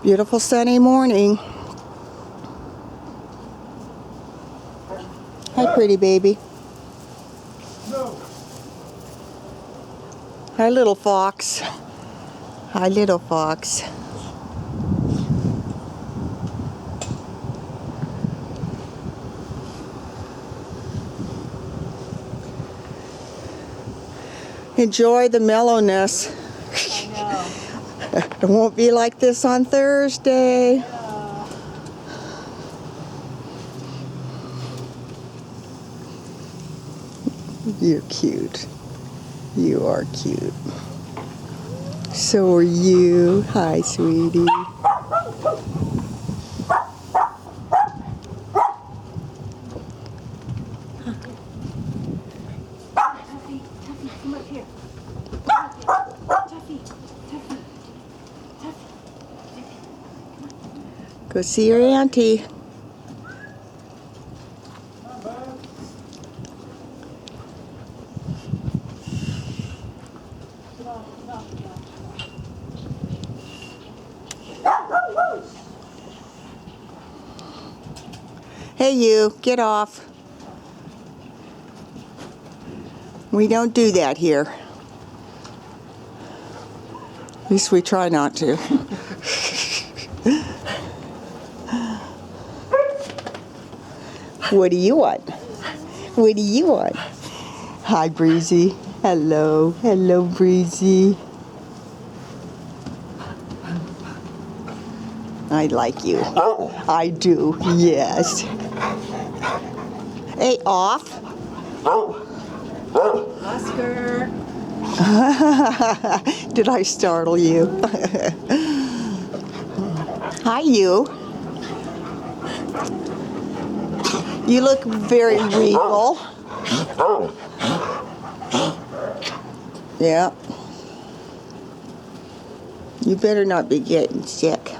Beautiful sunny morning. Hi, pretty baby. Hi, little fox. Hi, little fox. Enjoy the mellowness. I know. It won't be like this on Thursday. You're cute. You are cute. So are you. Hi, sweetie. Tuffy, come up here. Tuffy. Go see your auntie. Hey, you, get off. We don't do that here. At least we try not to. What do you want? What do you want? Hi, Breezy. Hello. Hello, Breezy. I like you. I do, yes. Hey, off. Oscar. Did I startle you? Hi, you. You look very regal. Yeah. You better not be getting sick.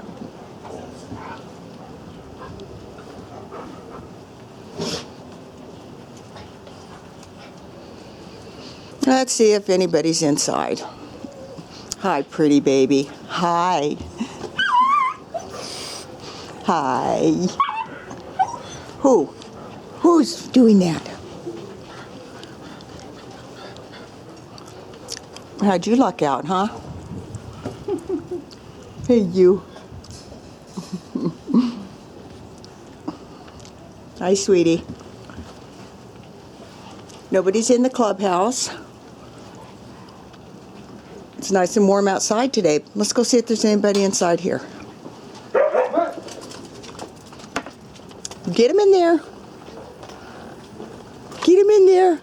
Let's see if anybody's inside. Hi, pretty baby. Hi. Hi. Who? Who's doing that? How'd you luck out, huh? Hey, you. Hi, sweetie. Nobody's in the clubhouse. It's nice and warm outside today. Let's go see if there's anybody inside here. Get him in there. Get him in there.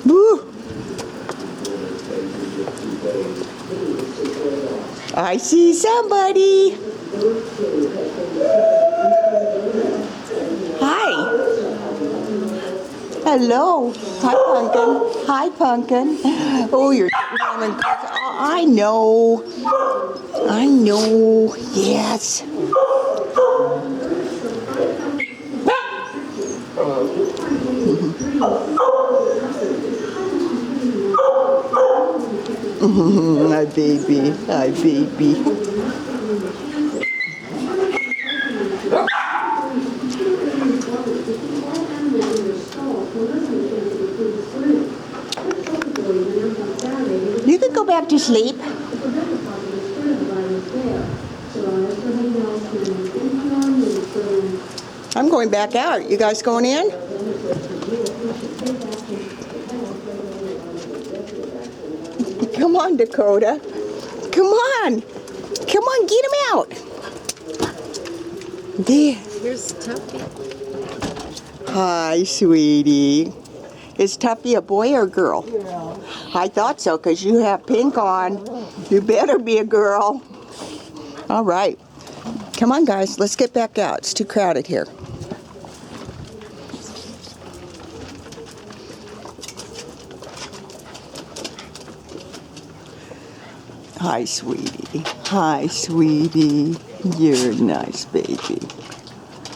Woo. I see somebody. Hi. Hello. Hi, Pumpkin. Hi, Pumpkin. Oh, you're warm and cozy. Oh, I know. I know. Yes. My baby. Hi, baby. You can go back to sleep. I'm going back out. You guys going in? Come on, Dakota. Come on. Come on, get him out. There. Here's Tuffy. Hi, sweetie. Is Tuffy a boy or girl? Girl. I thought so, because you have pink on. You better be a girl. All right. Come on, guys. Let's get back out. It's too crowded here. Hi, sweetie. Hi, sweetie. You're a nice baby.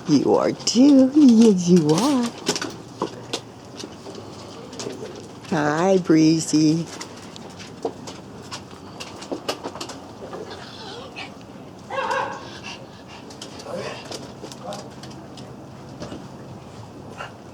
You are too. Yes, you are. Hi, Breezy.